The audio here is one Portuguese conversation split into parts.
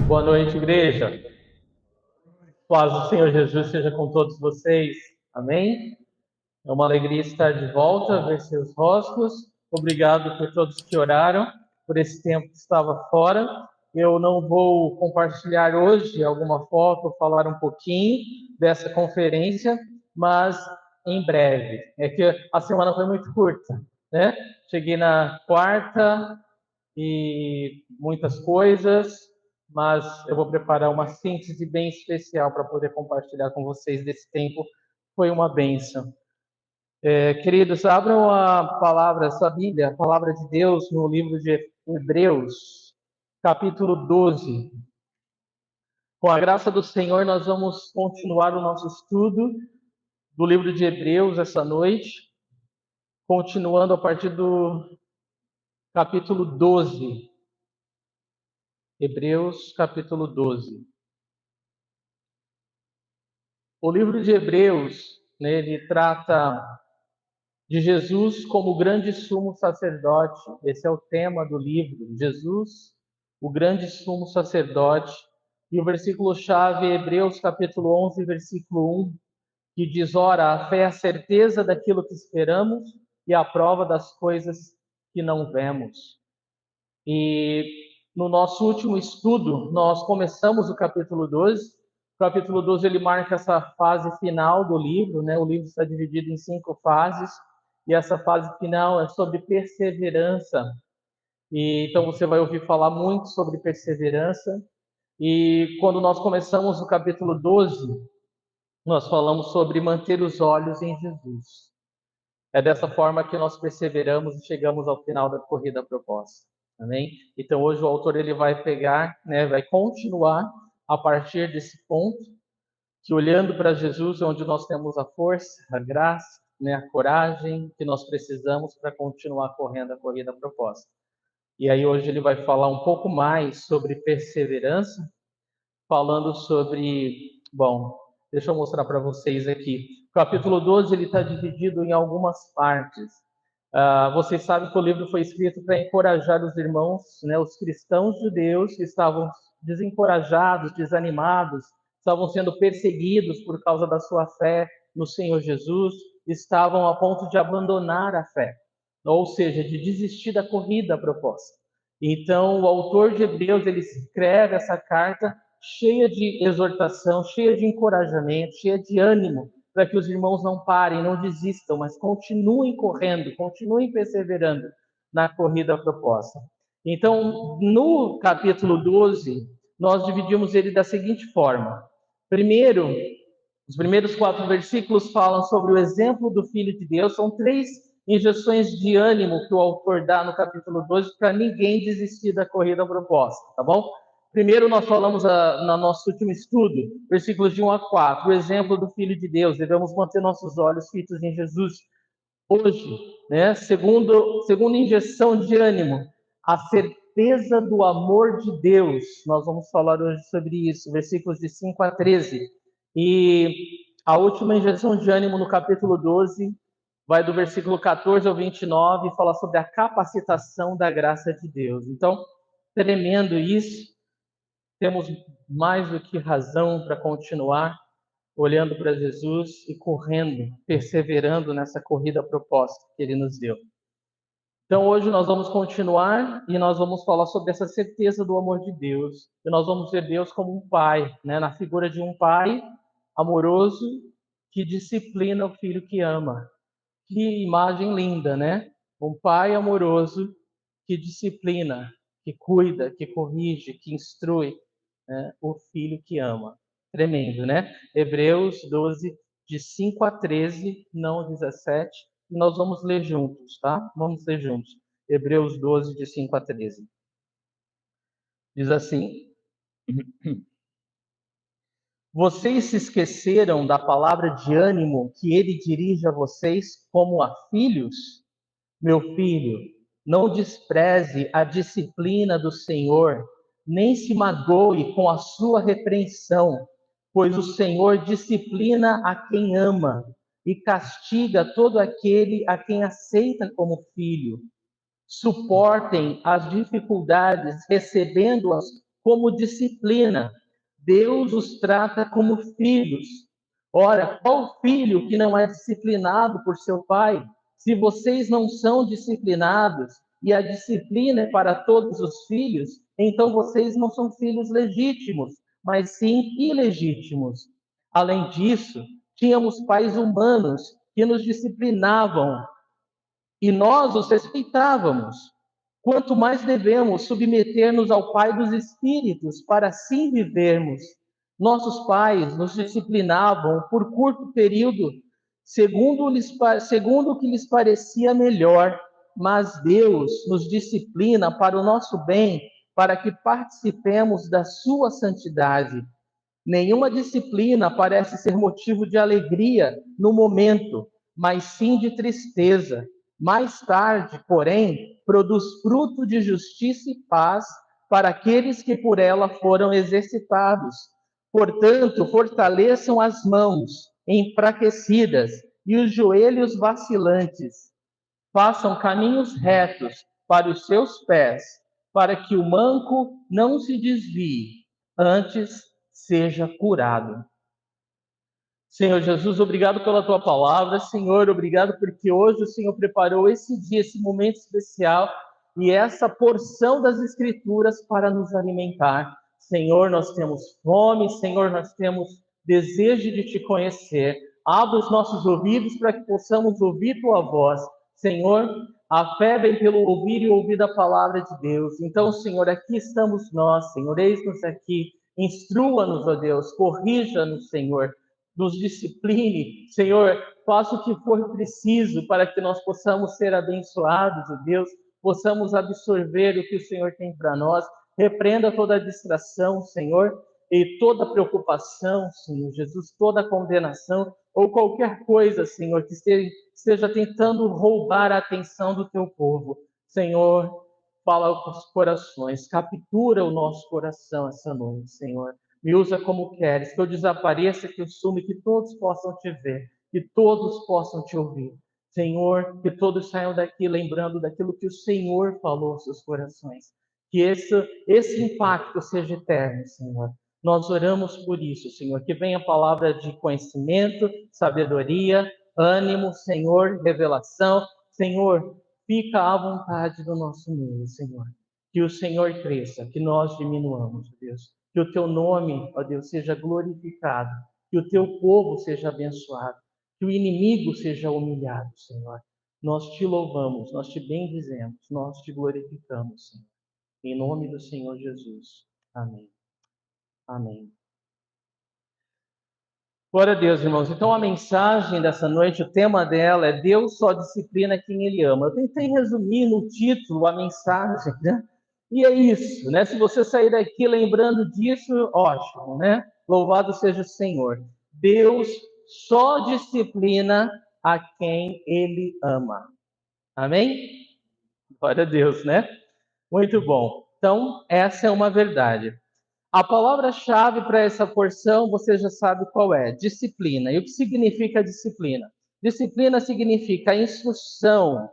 Boa noite, igreja. Paz do Senhor Jesus seja com todos vocês. Amém? É uma alegria estar de volta, ver seus rostos. Obrigado por todos que oraram, por esse tempo que estava fora. Eu não vou compartilhar hoje alguma foto, falar um pouquinho dessa conferência, mas em breve. É que a semana foi muito curta, né? Cheguei na quarta e muitas coisas, mas eu vou preparar uma síntese bem especial para poder compartilhar com vocês desse tempo. Foi uma bênção. Queridos, abram a palavra, sua Bíblia, a palavra de Deus no livro de Hebreus, capítulo 12. Com a graça do Senhor, nós vamos continuar o nosso estudo do livro de Hebreus essa noite, continuando a partir do capítulo 12. Hebreus, capítulo 12. O livro de Hebreus, né, ele trata de Jesus como o grande sumo sacerdote. Esse é o tema do livro, Jesus, o grande sumo sacerdote. E o versículo-chave é Hebreus capítulo 11, versículo 1, que diz: ora, a fé é a certeza daquilo que esperamos e a prova das coisas que não vemos. E no nosso último estudo, nós começamos o capítulo 12. O capítulo 12 ele marca essa fase final do livro, né? O livro está dividido em 5 fases, e essa fase final é sobre perseverança. E então você vai ouvir falar muito sobre perseverança. E quando nós começamos o capítulo 12, nós falamos sobre manter os olhos em Jesus. É dessa forma que nós perseveramos e chegamos ao final da corrida proposta. Amém? Então hoje o autor ele vai pegar, né, vai continuar a partir desse ponto, que olhando para Jesus é onde nós temos a força, a graça, né, a coragem que nós precisamos para continuar correndo a corrida proposta. E aí hoje ele vai falar um pouco mais sobre perseverança, falando sobre, bom, deixa eu mostrar para vocês aqui. O capítulo 12 ele está dividido em algumas partes. Vocês sabem que o livro foi escrito para encorajar os irmãos, né, os cristãos judeus que estavam desencorajados, desanimados, estavam sendo perseguidos por causa da sua fé no Senhor Jesus, estavam a ponto de abandonar a fé, ou seja, de desistir da corrida proposta. Então, o autor de Hebreus ele escreve essa carta cheia de exortação, cheia de encorajamento, cheia de ânimo, para que os irmãos não parem, não desistam, mas continuem correndo, continuem perseverando na corrida proposta. Então, no capítulo 12, nós dividimos ele da seguinte forma. Primeiro, os primeiros 4 versículos falam sobre o exemplo do Filho de Deus. São 3 injeções de ânimo que o autor dá no capítulo 12 para ninguém desistir da corrida proposta, tá bom? Primeiro, nós falamos no nosso último estudo, versículos de 1 a 4, o exemplo do Filho de Deus. Devemos manter nossos olhos fitos em Jesus hoje, né? Segunda injeção de ânimo, a certeza do amor de Deus. Nós vamos falar hoje sobre isso, versículos de 5 a 13. E a última injeção de ânimo no capítulo 12 vai do versículo 14 ao 29 e fala sobre a capacitação da graça de Deus. Então, tremendo isso, temos mais do que razão para continuar olhando para Jesus e correndo, perseverando nessa corrida proposta que Ele nos deu. Então hoje nós vamos continuar e nós vamos falar sobre essa certeza do amor de Deus. E nós vamos ver Deus como um pai, né? Na figura de um pai amoroso que disciplina o filho que ama. Que imagem linda, né? Um pai amoroso que disciplina, que cuida, que corrige, que instrui, né, o filho que ama. Tremendo, né? Hebreus 12, de 5 a 13, não 17. E nós vamos ler juntos, tá? Vamos ler juntos. Hebreus 12, de 5 a 13. Diz assim: vocês se esqueceram da palavra de ânimo que ele dirige a vocês como a filhos? Meu filho, não despreze a disciplina do Senhor, nem se magoe com a sua repreensão, pois o Senhor disciplina a quem ama e castiga todo aquele a quem aceita como filho. Suportem as dificuldades, recebendo-as como disciplina. Deus os trata como filhos. Ora, qual filho que não é disciplinado por seu pai? Se vocês não são disciplinados, e a disciplina é para todos os filhos, então vocês não são filhos legítimos, mas sim ilegítimos. Além disso, tínhamos pais humanos que nos disciplinavam e nós os respeitávamos. Quanto mais devemos submeter-nos ao Pai dos Espíritos para assim vivermos. Nossos pais nos disciplinavam por curto período, segundo o que lhes parecia melhor, mas Deus nos disciplina para o nosso bem, para que participemos da sua santidade. Nenhuma disciplina parece ser motivo de alegria no momento, mas sim de tristeza. Mais tarde, porém, produz fruto de justiça e paz para aqueles que por ela foram exercitados. Portanto, fortaleçam as mãos enfraquecidas e os joelhos vacilantes. Façam caminhos retos para os seus pés, para que o manco não se desvie, antes seja curado. Senhor Jesus, obrigado pela tua palavra. Senhor, obrigado porque hoje o Senhor preparou esse dia, esse momento especial e essa porção das Escrituras para nos alimentar. Senhor, nós temos fome, Senhor, nós temos desejo de te conhecer. Abra os nossos ouvidos para que possamos ouvir tua voz. Senhor, a fé vem pelo ouvir e ouvir da palavra de Deus. Então, Senhor, aqui estamos nós, Senhor, eis-nos aqui. Instrua-nos, ó Deus, corrija-nos, Senhor, nos discipline, Senhor, faça o que for preciso para que nós possamos ser abençoados, ó Deus, possamos absorver o que o Senhor tem para nós. Repreenda toda distração, Senhor, e toda preocupação, Senhor Jesus, toda condenação ou qualquer coisa, Senhor, que esteja tentando roubar a atenção do teu povo. Senhor, fala com os corações, captura o nosso coração essa noite, Senhor. Me usa como queres, que eu desapareça, que eu sume, que todos possam te ver, que todos possam te ouvir. Senhor, que todos saiam daqui lembrando daquilo que o Senhor falou aos seus corações. Que esse impacto seja eterno, Senhor. Nós oramos por isso, Senhor. Que venha a palavra de conhecimento, sabedoria, ânimo, Senhor, revelação. Senhor, fica à vontade do nosso meio, Senhor. Que o Senhor cresça, que nós diminuamos, Deus. Que o teu nome, ó Deus, seja glorificado. Que o teu povo seja abençoado. Que o inimigo seja humilhado, Senhor. Nós te louvamos, nós te bendizemos, nós te glorificamos, Senhor. Em nome do Senhor Jesus. Amém. Amém. Glória a Deus, irmãos. Então, a mensagem dessa noite, o tema dela é Deus só disciplina quem Ele ama. Eu tentei resumir no título a mensagem, né? E é isso, né? Se você sair daqui lembrando disso, ótimo, né? Louvado seja o Senhor. Deus só disciplina a quem Ele ama. Amém? Glória a Deus, né? Muito bom. Então, essa é uma verdade. A palavra-chave para essa porção, você já sabe qual é: disciplina. E o que significa disciplina? Disciplina significa instrução,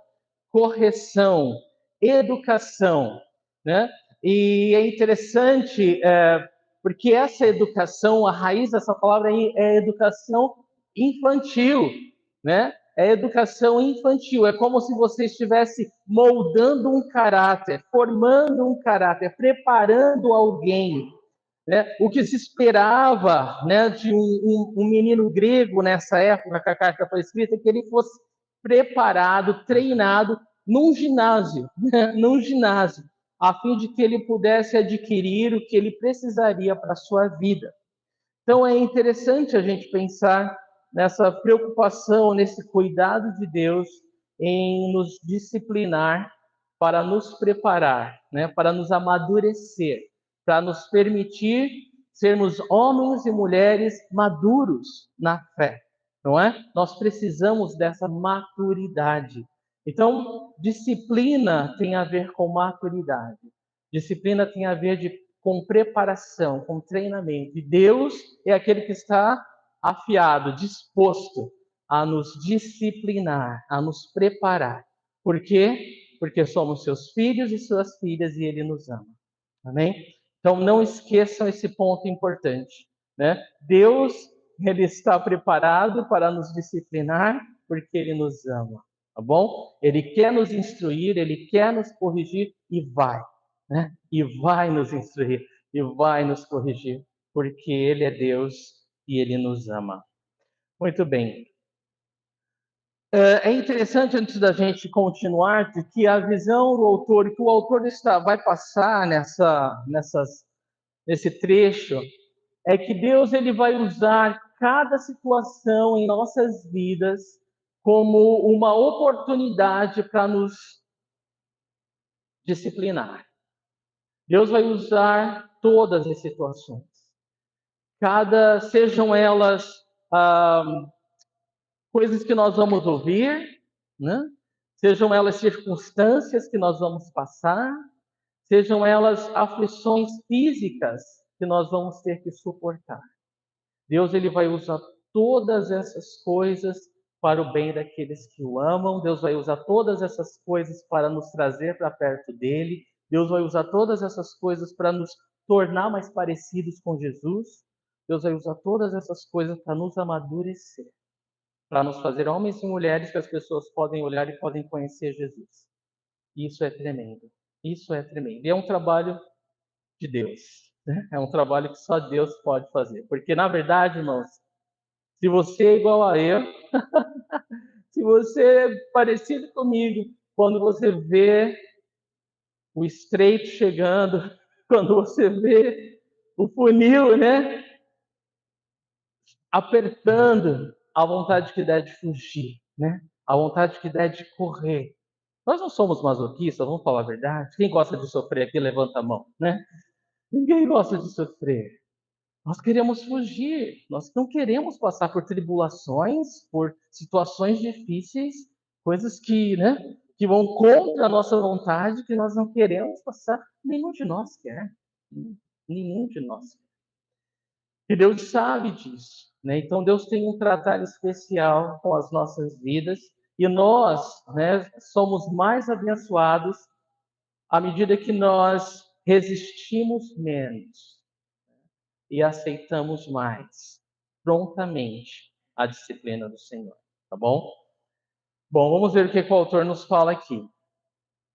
correção, educação, né? E é interessante, porque essa educação, a raiz dessa palavra aí é educação infantil, né? É educação infantil, é como se você estivesse moldando um caráter, formando um caráter, preparando alguém, né? O que se esperava, né, de um menino grego nessa época que a carta foi escrita, é que ele fosse preparado, treinado num ginásio, né, num ginásio, a fim de que ele pudesse adquirir o que ele precisaria para a sua vida. Então é interessante a gente pensar nessa preocupação, nesse cuidado de Deus em nos disciplinar para nos preparar, né, para nos amadurecer, para nos permitir sermos homens e mulheres maduros na fé, não é? Nós precisamos dessa maturidade. Então, disciplina tem a ver com maturidade. Disciplina tem a ver com preparação, com treinamento. E Deus é aquele que está afiado, disposto a nos disciplinar, a nos preparar. Por quê? Porque somos seus filhos e suas filhas e Ele nos ama. Amém? Então, não esqueçam esse ponto importante, né? Deus, ele está preparado para nos disciplinar porque ele nos ama, tá bom? Ele quer nos instruir, ele quer nos corrigir e vai, né? E vai nos instruir e vai nos corrigir, porque ele é Deus e ele nos ama. Muito bem. É interessante, antes da gente continuar, que a visão do autor, que o autor vai passar nesse trecho, é que Deus ele vai usar cada situação em nossas vidas como uma oportunidade para nos disciplinar. Deus vai usar todas as situações, sejam elas ah, coisas que nós vamos ouvir, né? Sejam elas circunstâncias que nós vamos passar, sejam elas aflições físicas que nós vamos ter que suportar. Deus ele vai usar todas essas coisas para o bem daqueles que o amam. Deus vai usar todas essas coisas para nos trazer para perto dele. Deus vai usar todas essas coisas para nos tornar mais parecidos com Jesus. Deus vai usar todas essas coisas para nos amadurecer, para nos fazer homens e mulheres que as pessoas podem olhar e podem conhecer Jesus. Isso é tremendo. Isso é tremendo. E é um trabalho de Deus, né? É um trabalho que só Deus pode fazer. Porque, na verdade, irmãos, se você é igual a eu, se você é parecido comigo, quando você vê o estreito chegando, quando você vê o funil, né, apertando, a vontade que dá de fugir, né? A vontade que dá de correr. Nós não somos masoquistas, vamos falar a verdade. Quem gosta de sofrer aqui, levanta a mão, né? Ninguém gosta de sofrer. Nós queremos fugir, nós não queremos passar por tribulações, por situações difíceis, coisas que, né, que vão contra a nossa vontade, que nós não queremos passar. Nenhum de nós quer. Nenhum de nós quer. E Deus sabe disso, né? Então Deus tem um trabalho especial com as nossas vidas e nós, né, somos mais abençoados à medida que nós resistimos menos e aceitamos mais prontamente a disciplina do Senhor, tá bom? Bom, vamos ver o que o autor nos fala aqui.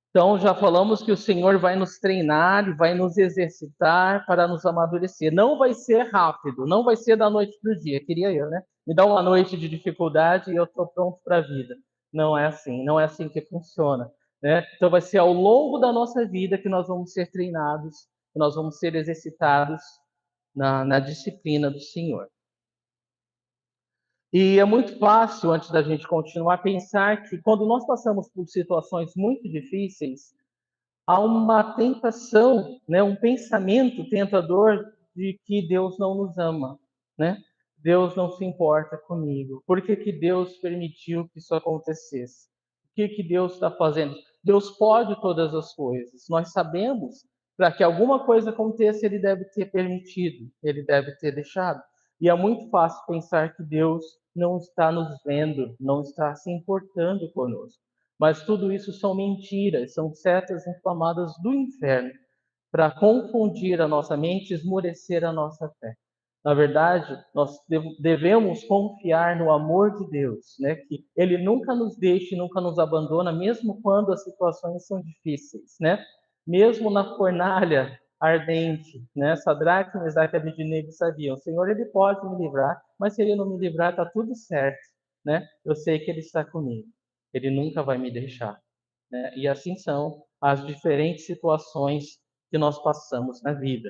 Então, já falamos que o Senhor vai nos treinar e vai nos exercitar para nos amadurecer. Não vai ser rápido, não vai ser da noite para o dia. Queria eu, né? Me dá uma noite de dificuldade e eu estou pronto para a vida. Não é assim, não é assim que funciona, né? Então, vai ser ao longo da nossa vida que nós vamos ser treinados, que nós vamos ser exercitados na disciplina do Senhor. E é muito fácil, antes da gente continuar, pensar que quando nós passamos por situações muito difíceis, há uma tentação, né, um pensamento tentador de que Deus não nos ama, né? Deus não se importa comigo. Por que que Deus permitiu que isso acontecesse? O que que Deus está fazendo? Deus pode todas as coisas. Nós sabemos, para que alguma coisa aconteça, Ele deve ter permitido, Ele deve ter deixado. E é muito fácil pensar que Deus não está nos vendo, não está se importando conosco. Mas tudo isso são mentiras, são setas inflamadas do inferno para confundir a nossa mente e esmorecer a nossa fé. Na verdade, nós devemos confiar no amor de Deus, né? Que Ele nunca nos deixa e nunca nos abandona, mesmo quando as situações são difíceis, né? Mesmo na fornalha ardente, né? Sadraque, Mesaque e Abednego sabiam, o Senhor Ele pode me livrar, mas se Ele não me livrar, está tudo certo, né? Eu sei que Ele está comigo. Ele nunca vai me deixar, né? E assim são as diferentes situações que nós passamos na vida.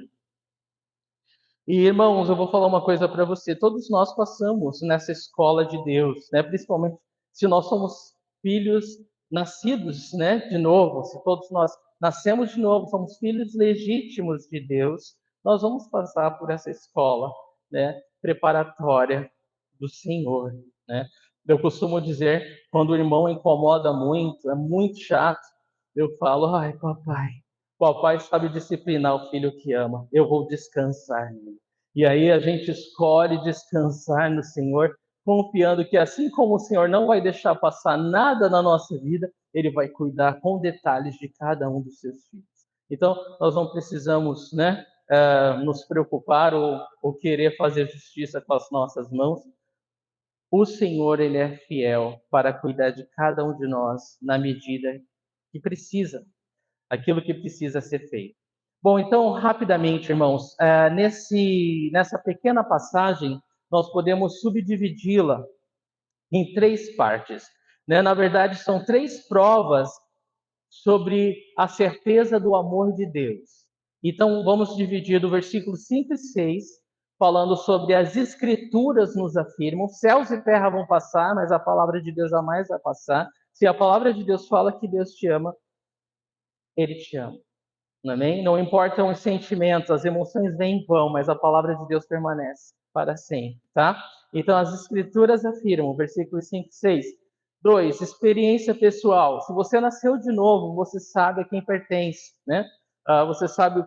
E, irmãos, eu vou falar uma coisa para você. Todos nós passamos nessa escola de Deus, né? Principalmente se nós somos filhos nascidos, né, de novo. Se todos nós nascemos de novo, somos filhos legítimos de Deus, nós vamos passar por essa escola, né, preparatória do Senhor, né? Eu costumo dizer, quando o irmão incomoda muito, é muito chato, eu falo, ai, papai sabe disciplinar o filho que ama, eu vou descansar nele. E aí a gente escolhe descansar no Senhor, confiando que assim como o Senhor não vai deixar passar nada na nossa vida, Ele vai cuidar com detalhes de cada um dos seus filhos. Então, nós não precisamos, né, nos preocupar ou querer fazer justiça com as nossas mãos. O Senhor, Ele é fiel para cuidar de cada um de nós na medida que precisa, aquilo que precisa ser feito. Bom, então, rapidamente, irmãos, nessa pequena passagem, nós podemos subdividi-la em 3 partes. Né? Na verdade, são 3 provas sobre a certeza do amor de Deus. Então, vamos dividir do versículo 5 e 6, falando sobre as Escrituras nos afirmam. Céus e terra vão passar, mas a palavra de Deus jamais vai passar. Se a palavra de Deus fala que Deus te ama, Ele te ama. Amém? Não importam os sentimentos, as emoções vêm em vão, mas a palavra de Deus permanece para sempre, tá? Então, as Escrituras afirmam, versículos 5 e 6. 2, experiência pessoal. Se você nasceu de novo, você sabe a quem pertence, né? Você sabe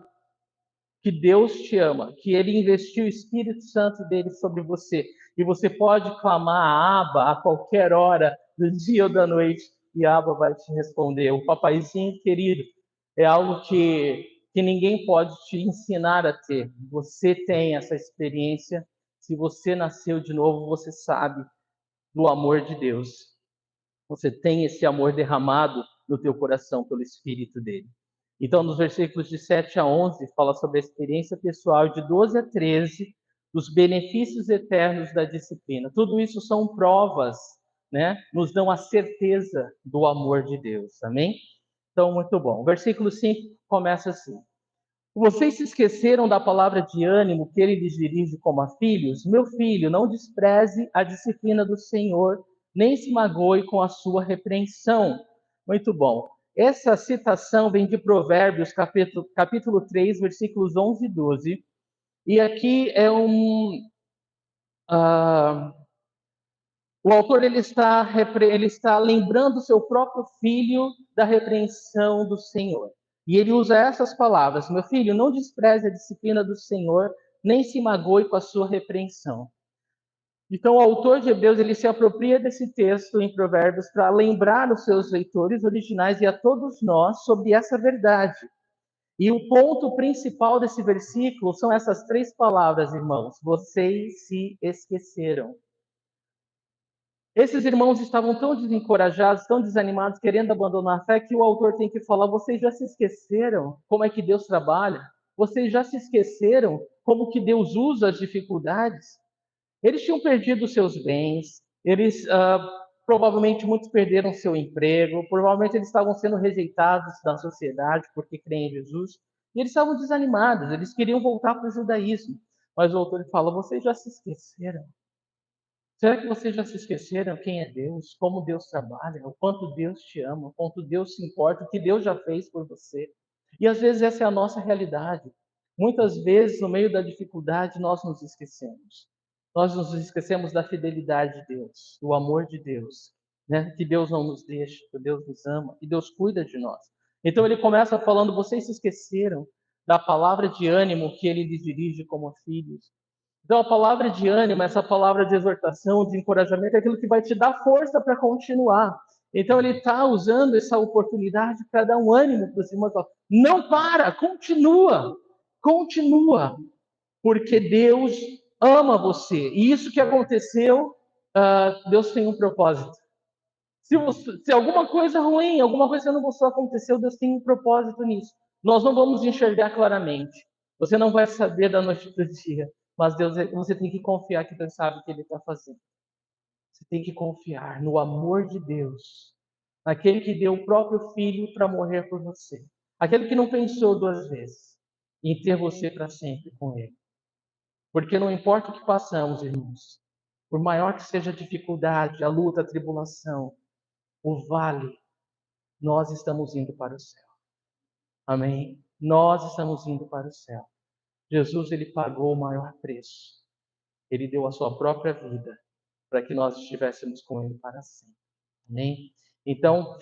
que Deus te ama, que Ele investiu o Espírito Santo dele sobre você. E você pode clamar a Abba a qualquer hora do dia ou da noite, e a Abba vai te responder. O papaizinho querido é algo que ninguém pode te ensinar a ter. Você tem essa experiência. Se você nasceu de novo, você sabe do amor de Deus. Você tem esse amor derramado no teu coração pelo Espírito dele. Então, nos versículos de 7 a 11, fala sobre a experiência pessoal, de 12 a 13, dos benefícios eternos da disciplina. Tudo isso são provas, né? Nos dão a certeza do amor de Deus. Amém? Então, muito bom. O versículo 5 começa assim: vocês se esqueceram da palavra de ânimo que ele lhes dirige como a filhos? Meu filho, não despreze a disciplina do Senhor, nem se magoe com a sua repreensão. Muito bom. Essa citação vem de Provérbios, capítulo 3, versículos 11 e 12. E aqui é o autor ele está lembrando o seu próprio filho da repreensão do Senhor. E ele usa essas palavras: meu filho, não despreze a disciplina do Senhor, nem se magoe com a sua repreensão. Então, o autor de Hebreus ele se apropria desse texto em Provérbios para lembrar os seus leitores originais e a todos nós sobre essa verdade. E o ponto principal desse versículo são essas 3 palavras, irmãos: vocês se esqueceram. Esses irmãos estavam tão desencorajados, tão desanimados, querendo abandonar a fé, que o autor tem que falar: vocês já se esqueceram como é que Deus trabalha? Vocês já se esqueceram como que Deus usa as dificuldades? Eles tinham perdido seus bens, provavelmente muitos perderam seu emprego, provavelmente eles estavam sendo rejeitados da sociedade porque creem em Jesus, e eles estavam desanimados, eles queriam voltar para o judaísmo. Mas o autor fala: vocês já se esqueceram. Será que vocês já se esqueceram quem é Deus, como Deus trabalha, o quanto Deus te ama, o quanto Deus se importa, o que Deus já fez por você? E às vezes essa é a nossa realidade. Muitas vezes, no meio da dificuldade, nós nos esquecemos. Nós nos esquecemos da fidelidade de Deus, do amor de Deus, né? Que Deus não nos deixa, que Deus nos ama, que Deus cuida de nós. Então ele começa falando: vocês se esqueceram da palavra de ânimo que ele lhes dirige como filhos. Então, a palavra de ânimo, essa palavra de exortação, de encorajamento, é aquilo que vai te dar força para continuar. Então, ele está usando essa oportunidade para dar um ânimo para os irmãos. Não para, continua, continua, porque Deus ama você. E isso que aconteceu, Deus tem um propósito. Se alguma coisa ruim, alguma coisa que não gostou aconteceu, Deus tem um propósito nisso. Nós não vamos enxergar claramente. Você não vai saber da noite para o dia. Mas Deus, você tem que confiar que Deus sabe o que Ele está fazendo. Você tem que confiar no amor de Deus. Naquele que deu o próprio Filho para morrer por você. Aquele que não pensou 2 vezes em ter você para sempre com Ele. Porque não importa o que passamos, irmãos. Por maior que seja a dificuldade, a luta, a tribulação, o vale, nós estamos indo para o céu. Amém? Nós estamos indo para o céu. Jesus, ele pagou o maior preço. Ele deu a sua própria vida para que nós estivéssemos com ele para sempre. Amém? Então,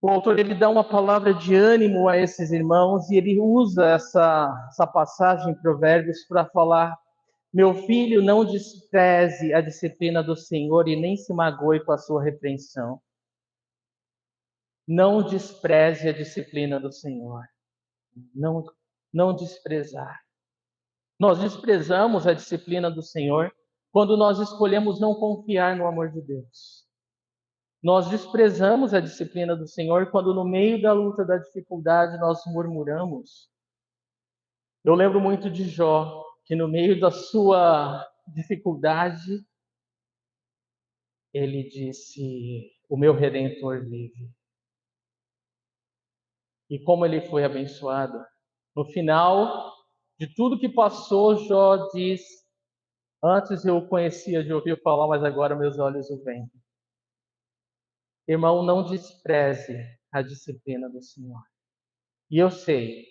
o autor ele dá uma palavra de ânimo a esses irmãos e ele usa essa passagem em Provérbios para falar: meu filho, não despreze a disciplina do Senhor e nem se magoe com a sua repreensão. Não despreze a disciplina do Senhor. Não, não desprezar. Nós desprezamos a disciplina do Senhor quando nós escolhemos não confiar no amor de Deus. Nós desprezamos a disciplina do Senhor quando no meio da luta, da dificuldade, nós murmuramos. Eu lembro muito de Jó, que no meio da sua dificuldade, ele disse: o meu Redentor vive. E como ele foi abençoado. No final de tudo que passou, Jó diz: antes eu o conhecia de ouvir falar, mas agora meus olhos o veem. Irmão, não despreze a disciplina do Senhor. E eu sei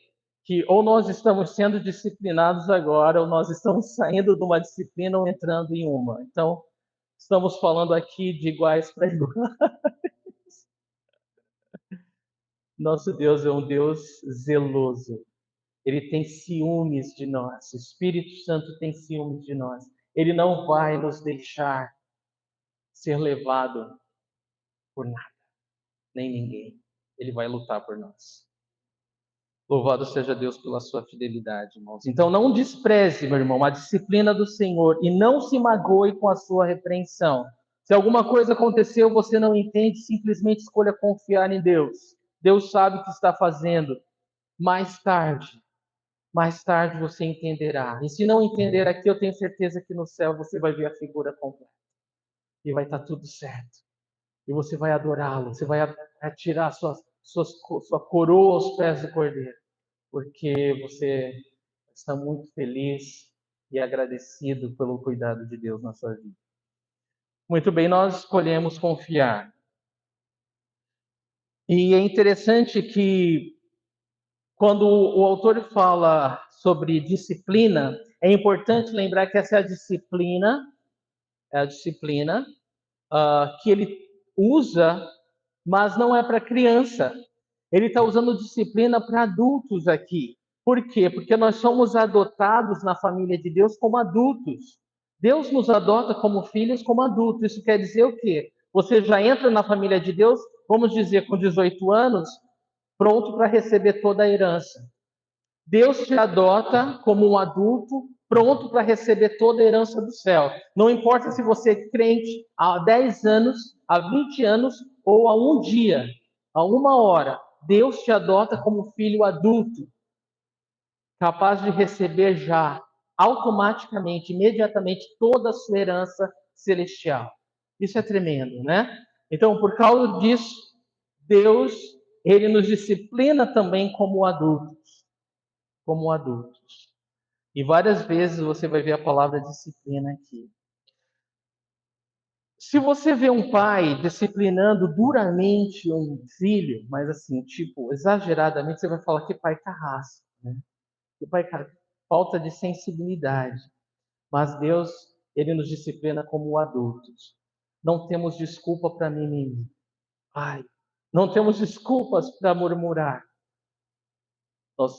que ou nós estamos sendo disciplinados agora, ou nós estamos saindo de uma disciplina ou entrando em uma. Então, estamos falando aqui de iguais para iguais. Nosso Deus é um Deus zeloso. Ele tem ciúmes de nós. O Espírito Santo tem ciúmes de nós. Ele não vai nos deixar ser levado por nada, nem ninguém. Ele vai lutar por nós. Louvado seja Deus pela sua fidelidade, irmãos. Então não despreze, meu irmão, a disciplina do Senhor e não se magoe com a sua repreensão. Se alguma coisa aconteceu, você não entende, simplesmente escolha confiar em Deus. Deus sabe o que está fazendo. Mais tarde você entenderá. E se não entender aqui, eu tenho certeza que no céu você vai ver a figura completa. E vai estar tudo certo. E você vai adorá-lo. Você vai atirar sua coroa aos pés do Cordeiro. Porque você está muito feliz e agradecido pelo cuidado de Deus na sua vida. Muito bem, nós escolhemos confiar. E é interessante que quando o autor fala sobre disciplina, é importante lembrar que essa é a disciplina que ele usa, mas não é para criança. Ele está usando disciplina para adultos aqui. Por quê? Porque nós somos adotados na família de Deus como adultos. Deus nos adota como filhos, como adultos. Isso quer dizer o quê? Você já entra na família de Deus, vamos dizer, com 18 anos, pronto para receber toda a herança. Deus te adota como um adulto, pronto para receber toda a herança do céu. Não importa se você é crente há 10 anos, há 20 anos ou há um dia, há uma hora. Deus te adota como filho adulto, capaz de receber já, automaticamente, imediatamente, toda a sua herança celestial. Isso é tremendo, né? Então, por causa disso, Deus, ele nos disciplina também como adultos. Como adultos. E várias vezes você vai ver a palavra disciplina aqui. Se você vê um pai disciplinando duramente um filho, mas assim, tipo, exageradamente, você vai falar que pai carrasco, né? Que pai carrasco. Falta de sensibilidade. Mas Deus, ele nos disciplina como adultos. Não temos desculpa para mimimi. Pai, não temos desculpas para murmurar. Nós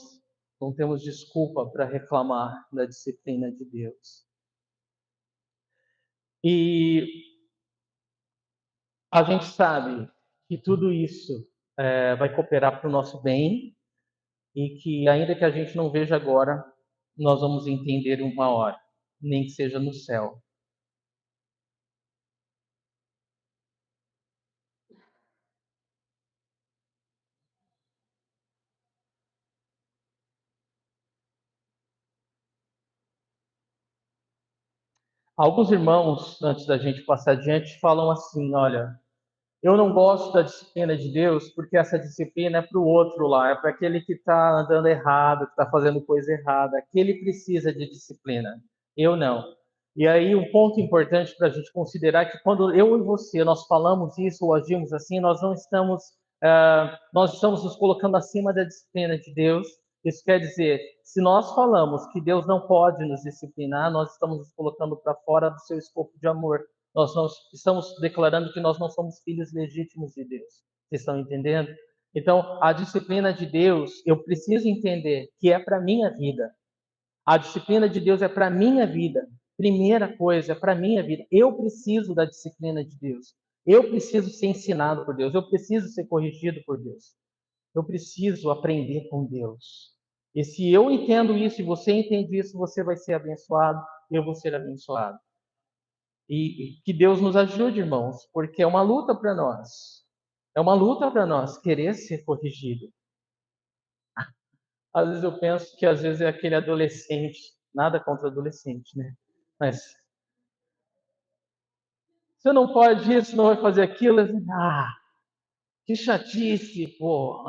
não temos desculpa para reclamar da disciplina de Deus. E a gente sabe que tudo isso vai cooperar para o nosso bem e que, ainda que a gente não veja agora, nós vamos entender uma hora, nem que seja no céu. Alguns irmãos, antes da gente passar adiante, falam assim: olha, eu não gosto da disciplina de Deus porque essa disciplina é para o outro lá, é para aquele que está andando errado, que está fazendo coisa errada. Aquele precisa de disciplina. Eu não. E aí um ponto importante para a gente considerar é que quando eu e você nós falamos isso ou agimos assim, nós estamos nos colocando acima da disciplina de Deus. Isso quer dizer, se nós falamos que Deus não pode nos disciplinar, nós estamos nos colocando para fora do seu escopo de amor. Nós não estamos declarando que nós não somos filhos legítimos de Deus. Vocês estão entendendo? Então, a disciplina de Deus, eu preciso entender que é para minha vida. A disciplina de Deus é para minha vida. Primeira coisa, é para minha vida. Eu preciso da disciplina de Deus. Eu preciso ser ensinado por Deus. Eu preciso ser corrigido por Deus. Eu preciso aprender com Deus. E se eu entendo isso e você entende isso, você vai ser abençoado, eu vou ser abençoado. E que Deus nos ajude, irmãos, porque é uma luta para nós. É uma luta para nós querer ser corrigido. Às vezes eu penso que às vezes é aquele adolescente, nada contra adolescente, né? Mas você não pode isso, não vai fazer aquilo. Ah, que chatice, pô.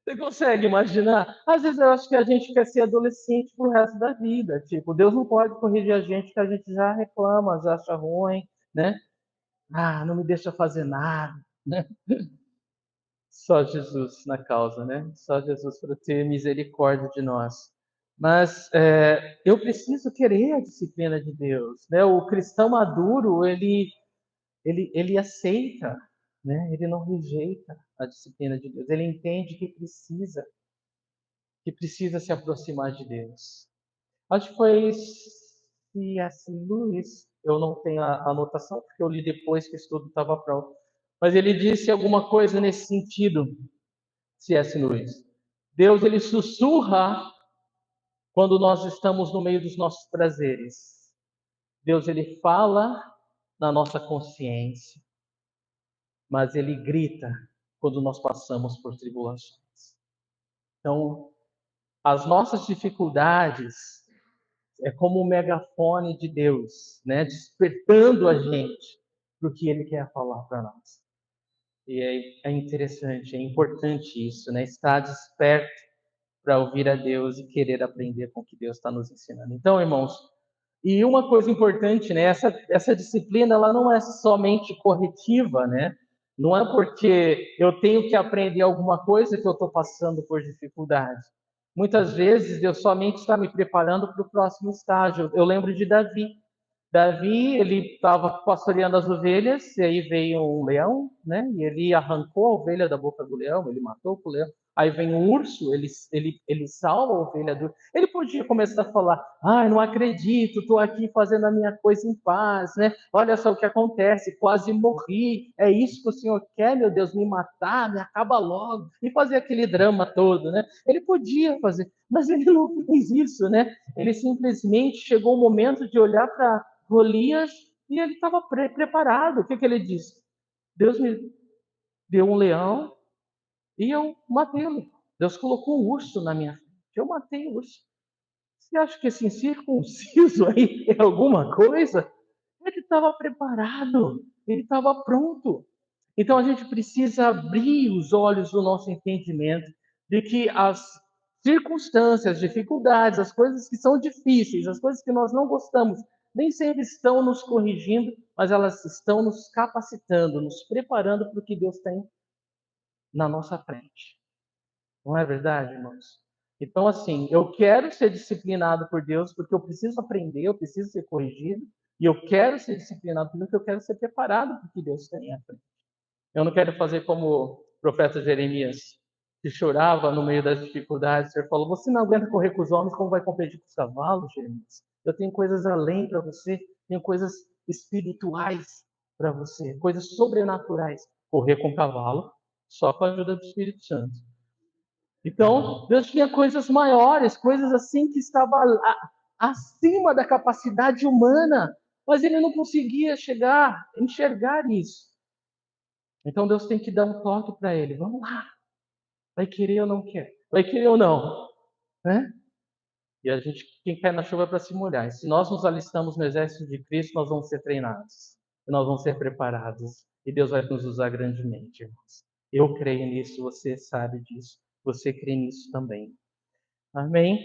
Você consegue imaginar? Às vezes eu acho que a gente quer ser adolescente pro resto da vida. Tipo, Deus não pode corrigir a gente que a gente já reclama, já acha ruim, né? Ah, não me deixa fazer nada, né? Só Jesus na causa, né? Só Jesus para ter misericórdia de nós. Mas eu preciso querer a disciplina de Deus, né? O cristão maduro, ele aceita, né? Ele não rejeita a disciplina de Deus. Ele entende que precisa se aproximar de Deus. Acho que foi C.S. Lewis, eu não tenho a anotação, porque eu li depois que o estudo estava pronto. Mas ele disse alguma coisa nesse sentido, C.S. Lewis. Deus, ele sussurra quando nós estamos no meio dos nossos prazeres. Deus, ele fala na nossa consciência, mas ele grita quando nós passamos por tribulações. Então, as nossas dificuldades é como o megafone de Deus, né? Despertando a gente para o que Ele quer falar para nós. E é interessante, é importante isso, né? Estar desperto para ouvir a Deus e querer aprender com o que Deus está nos ensinando. Então, irmãos, e uma coisa importante, né? Essa disciplina, ela não é somente corretiva, né? Não é porque eu tenho que aprender alguma coisa que eu estou passando por dificuldade. Muitas vezes Deus somente está me preparando para o próximo estágio. Eu lembro de Davi. Davi, ele estava pastoreando as ovelhas, e aí veio um leão, né? E ele arrancou a ovelha da boca do leão, ele matou o leão. Aí vem um urso, ele salva a ovelha do. Ele podia começar a falar: ai, não acredito, estou aqui fazendo a minha coisa em paz, né? Olha só o que acontece, quase morri. É isso que o Senhor quer, meu Deus, me matar, me acaba logo. E fazer aquele drama todo, né? Ele podia fazer, mas ele não fez isso, né? Ele simplesmente chegou o momento de olhar para Golias e ele estava preparado. O que ele disse? Deus me deu um leão e eu matei-lo. Deus colocou um urso na minha frente. Eu matei o urso. Você acha que esse incircunciso aí é alguma coisa? Ele estava preparado. Ele estava pronto. Então a gente precisa abrir os olhos do nosso entendimento de que as circunstâncias, as dificuldades, as coisas que são difíceis, as coisas que nós não gostamos, nem sempre estão nos corrigindo, mas elas estão nos capacitando, nos preparando para o que Deus tem na nossa frente. Não é verdade, irmãos? Então, assim, eu quero ser disciplinado por Deus porque eu preciso aprender, eu preciso ser corrigido, e eu quero ser disciplinado porque eu quero ser preparado para o que Deus tem à frente. Eu não quero fazer como o profeta Jeremias, que chorava no meio das dificuldades. Ele falou: você não aguenta correr com os homens, como vai competir com os cavalos, Jeremias? Eu tenho coisas além para você, tenho coisas espirituais para você, coisas sobrenaturais. Correr com cavalo, só com a ajuda do Espírito Santo. Então, Deus tinha coisas maiores, coisas assim que estavam acima da capacidade humana, mas ele não conseguia enxergar isso. Então Deus tem que dar um toque para ele. Vamos lá. Vai querer ou não quer? Vai querer ou não? Né? E a gente, quem cai na chuva é para se molhar. E se nós nos alistamos no exército de Cristo, nós vamos ser treinados. E nós vamos ser preparados. E Deus vai nos usar grandemente, irmãos. Eu creio nisso, você sabe disso. Você crê nisso também. Amém?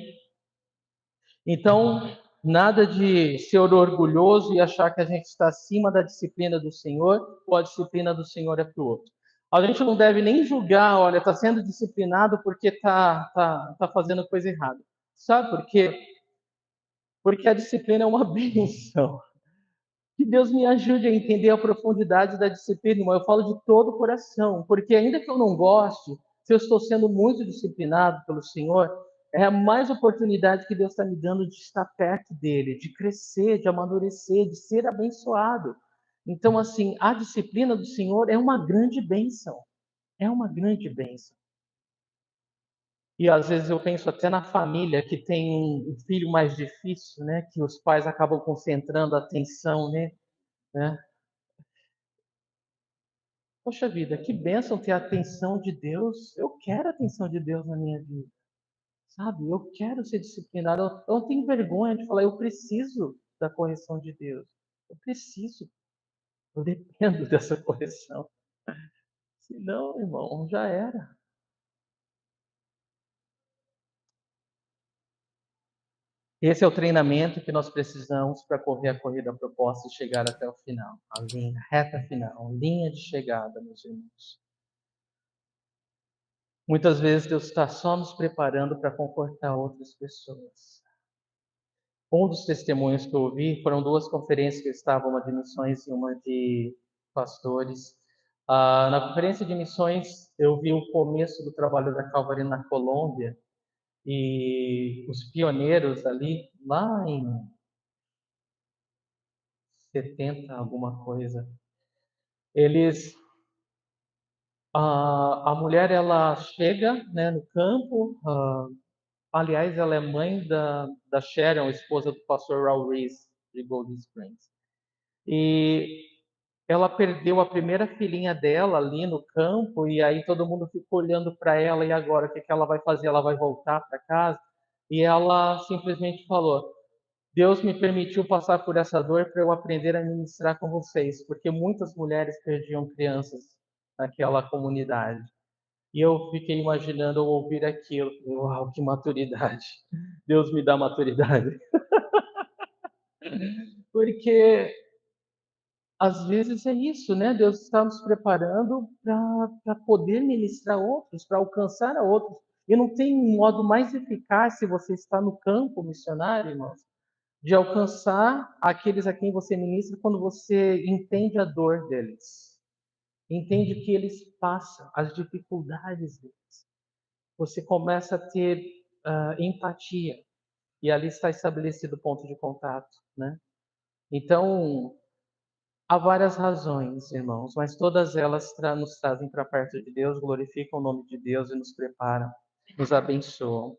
Então, nada de ser orgulhoso e achar que a gente está acima da disciplina do Senhor, ou a disciplina do Senhor é para o outro. A gente não deve nem julgar, olha, está sendo disciplinado porque tá fazendo coisa errada. Sabe por quê? Porque a disciplina é uma bênção. Que Deus me ajude a entender a profundidade da disciplina, irmão. Eu falo de todo o coração, porque ainda que eu não goste, se eu estou sendo muito disciplinado pelo Senhor, é a mais oportunidade que Deus está me dando de estar perto dele, de crescer, de amadurecer, de ser abençoado. Então, assim, a disciplina do Senhor é uma grande bênção. É uma grande bênção. E às vezes eu penso até na família que tem um filho mais difícil, né? Que os pais acabam concentrando a atenção, né? Poxa vida, que bênção ter a atenção de Deus. Eu quero a atenção de Deus na minha vida, sabe? Eu quero ser disciplinado. Eu não tenho vergonha de falar, eu preciso da correção de Deus. Eu preciso, eu dependo dessa correção. Senão, irmão, já era. Esse é o treinamento que nós precisamos para correr a corrida proposta e chegar até o final. A linha, reta final, linha de chegada, meus irmãos. Muitas vezes Deus está só nos preparando para confortar outras pessoas. Um dos testemunhos que eu ouvi foram duas conferências que eu estava, uma de missões e uma de pastores. Na conferência de missões, eu vi o começo do trabalho da Calvary na Colômbia e os pioneiros ali, lá em 70, alguma coisa, eles a mulher ela chega, né, no campo. Aliás, ela é mãe da Sharon, esposa do pastor Raul Reese de Golden Springs. E ela perdeu a primeira filhinha dela ali no campo e aí todo mundo ficou olhando para ela e agora o que ela vai fazer? Ela vai voltar para casa? E ela simplesmente falou: Deus me permitiu passar por essa dor para eu aprender a ministrar com vocês, porque muitas mulheres perdiam crianças naquela comunidade. E eu fiquei imaginando eu ouvir aquilo. Uau, que maturidade. Deus me dá maturidade. Porque às vezes é isso, né? Deus está nos preparando para poder ministrar outros, para alcançar a outros. E não tem um modo mais eficaz, se você está no campo missionário, irmãos, de alcançar aqueles a quem você ministra quando você entende a dor deles, entende o que eles passam, as dificuldades deles. Você começa a ter empatia e ali está estabelecido o ponto de contato, né? Então, há várias razões, irmãos, mas todas elas nos trazem para perto de Deus, glorificam o nome de Deus e nos preparam, nos abençoam.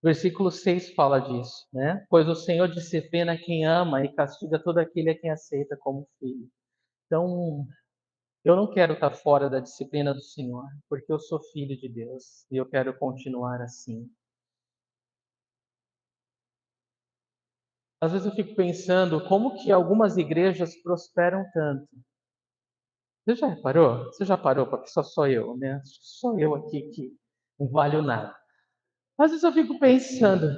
Versículo 6 fala disso, né? Pois o Senhor disciplina quem ama e castiga todo aquele a quem aceita como filho. Então, eu não quero estar fora da disciplina do Senhor, porque eu sou filho de Deus e eu quero continuar assim. Às vezes eu fico pensando como que algumas igrejas prosperam tanto. Você já reparou? Você já parou? Porque só sou eu, né? Só eu aqui que não valho nada. Às vezes eu fico pensando,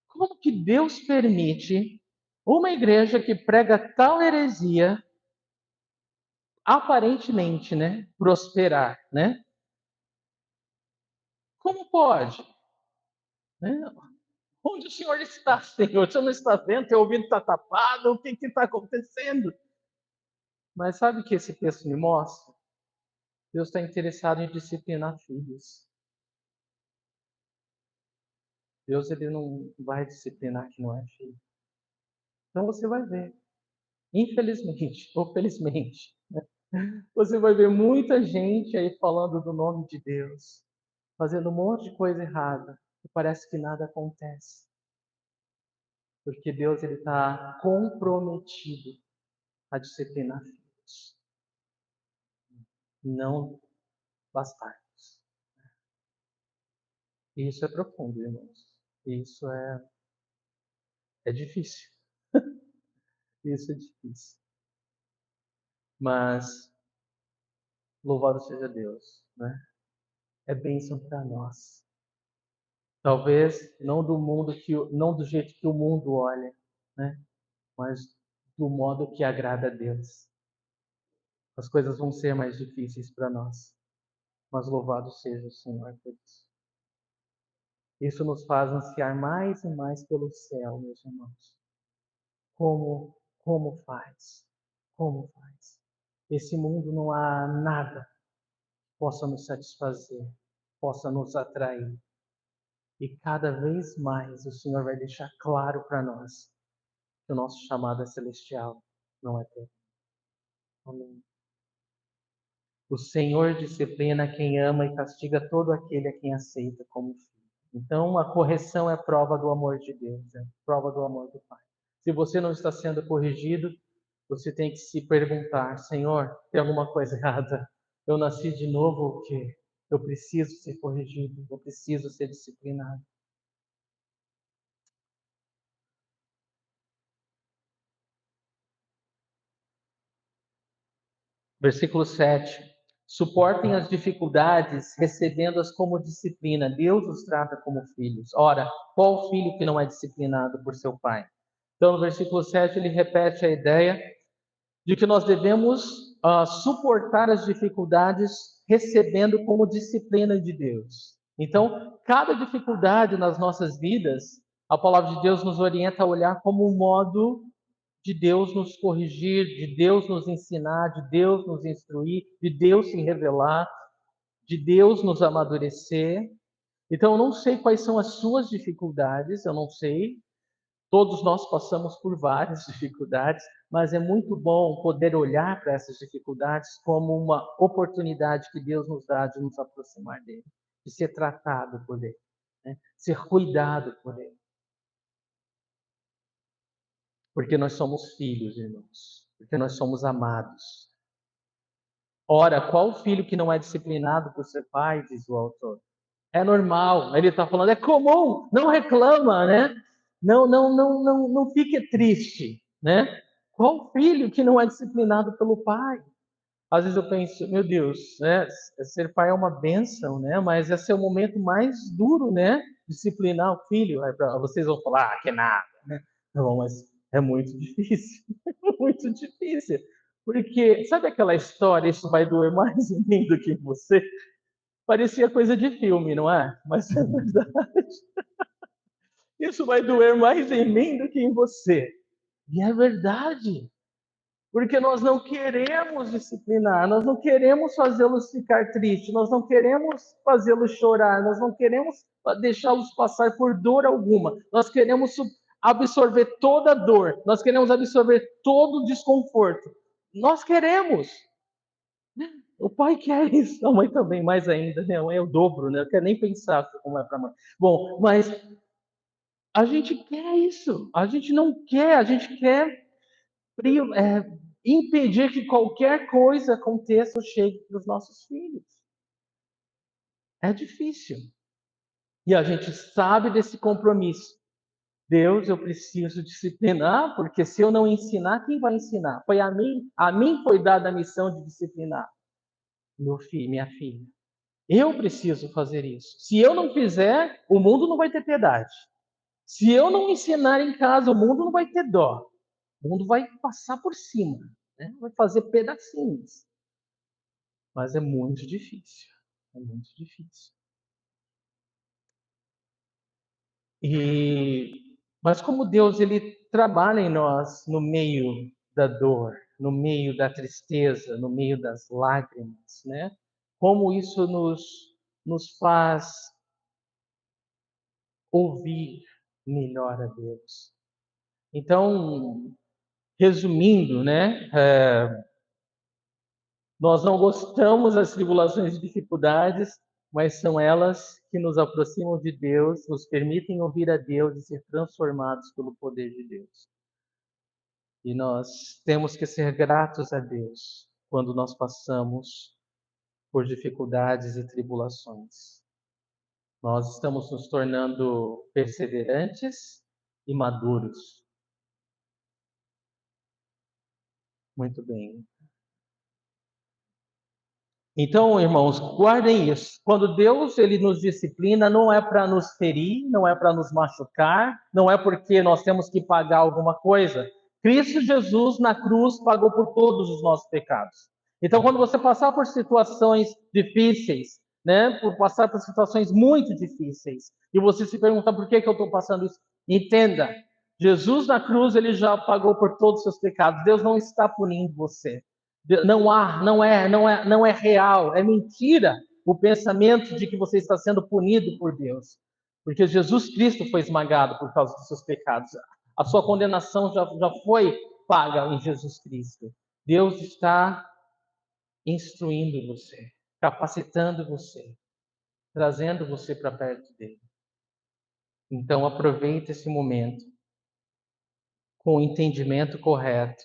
como que Deus permite uma igreja que prega tal heresia, aparentemente, né, prosperar, né? Como pode? Né? Onde o Senhor está, Senhor? O Senhor não está vendo? Teu ouvido está tapado? O que está acontecendo? Mas sabe o que esse texto me mostra? Deus está interessado em disciplinar filhos. Deus ele não vai disciplinar quem não é filho. Então você vai ver, infelizmente ou felizmente, você vai ver muita gente aí falando do nome de Deus, fazendo um monte de coisa errada e parece que nada acontece, porque Deus ele está comprometido a disciplinar filhos, não bastardos. E isso é profundo, irmãos. Isso é difícil. Isso é difícil. Mas louvado seja Deus, né? É bênção para nós. Talvez não do mundo não do jeito que o mundo olha, né? Mas do modo que agrada a Deus. As coisas vão ser mais difíceis para nós, mas louvado seja o Senhor por isso. Isso nos faz ansiar mais e mais pelo céu, meus irmãos. Como faz? Como faz? Esse mundo não há nada que possa nos satisfazer, possa nos atrair. E cada vez mais o Senhor vai deixar claro para nós que o nosso chamado é celestial, não é terreno. Amém. O Senhor disciplina quem ama e castiga todo aquele a quem aceita como filho. Então, a correção é prova do amor de Deus, é prova do amor do Pai. Se você não está sendo corrigido, você tem que se perguntar: Senhor, tem alguma coisa errada? Eu nasci de novo ou o quê? Eu preciso ser corrigido, eu preciso ser disciplinado. Versículo 7. Suportem as dificuldades, recebendo-as como disciplina. Deus os trata como filhos. Ora, qual filho que não é disciplinado por seu pai? Então, no versículo 7, ele repete a ideia de que nós devemos suportar as dificuldades recebendo como disciplina de Deus. Então, cada dificuldade nas nossas vidas, a palavra de Deus nos orienta a olhar como um modo de Deus nos corrigir, de Deus nos ensinar, de Deus nos instruir, de Deus se revelar, de Deus nos amadurecer. Então, eu não sei quais são as suas dificuldades, eu não sei. Todos nós passamos por várias dificuldades, mas é muito bom poder olhar para essas dificuldades como uma oportunidade que Deus nos dá de nos aproximar dele, de ser tratado por ele, né? Ser cuidado por ele. Porque nós somos filhos, irmãos. Porque nós somos amados. Ora, qual filho que não é disciplinado por seu pai, diz o autor? É normal. Ele está falando, é comum, não reclama, né? Não fique triste, né? Qual filho que não é disciplinado pelo pai? Às vezes eu penso, meu Deus, né? Ser pai é uma bênção, né? Mas esse é o momento mais duro, né? Disciplinar o filho. Aí vocês vão falar, que nada, né? Não, mas é muito difícil, muito difícil. Porque, sabe aquela história, isso vai doer mais em mim do que em você? Parecia coisa de filme, não é? Mas é verdade. Isso vai doer mais em mim do que em você. E é verdade. Porque nós não queremos disciplinar, nós não queremos fazê-los ficar tristes, nós não queremos fazê-los chorar, nós não queremos deixá-los passar por dor alguma. Nós queremos absorver toda a dor, nós queremos absorver todo o desconforto. Nós queremos. O pai quer isso, a mãe também, mais ainda, né? A mãe é o dobro, né? Eu quero nem pensar como é para a mãe. Bom, mas a gente quer isso, a gente não quer, a gente quer impedir que qualquer coisa aconteça ou chegue para os nossos filhos. É difícil. E a gente sabe desse compromisso. Deus, eu preciso disciplinar, porque se eu não ensinar, quem vai ensinar? Foi a mim foi dada a missão de disciplinar meu filho, minha filha. Eu preciso fazer isso. Se eu não fizer, o mundo não vai ter piedade. Se eu não ensinar em casa, o mundo não vai ter dó. O mundo vai passar por cima, né? Vai fazer pedacinhos. Mas é muito difícil. É muito difícil. Mas como Deus ele trabalha em nós no meio da dor, no meio da tristeza, no meio das lágrimas, né? Como isso nos faz ouvir melhor a Deus. Então, resumindo, né? Nós não gostamos das tribulações e dificuldades, mas são elas que nos aproximam de Deus, nos permitem ouvir a Deus e ser transformados pelo poder de Deus. E nós temos que ser gratos a Deus quando nós passamos por dificuldades e tribulações. Nós estamos nos tornando perseverantes e maduros. Muito bem. Então, irmãos, guardem isso. Quando Deus ele nos disciplina, não é para nos ferir, não é para nos machucar, não é porque nós temos que pagar alguma coisa. Cristo Jesus na cruz pagou por todos os nossos pecados. Então, quando você passar por situações difíceis, né, por passar por situações muito difíceis, e você se perguntar por que eu estou passando isso, entenda, Jesus na cruz ele já pagou por todos os seus pecados. Deus não está punindo você. Não é real, é mentira o pensamento de que você está sendo punido por Deus. Porque Jesus Cristo foi esmagado por causa dos seus pecados. A sua condenação já foi paga em Jesus Cristo. Deus está instruindo você, capacitando você, trazendo você para perto dele. Então aproveite esse momento com o entendimento correto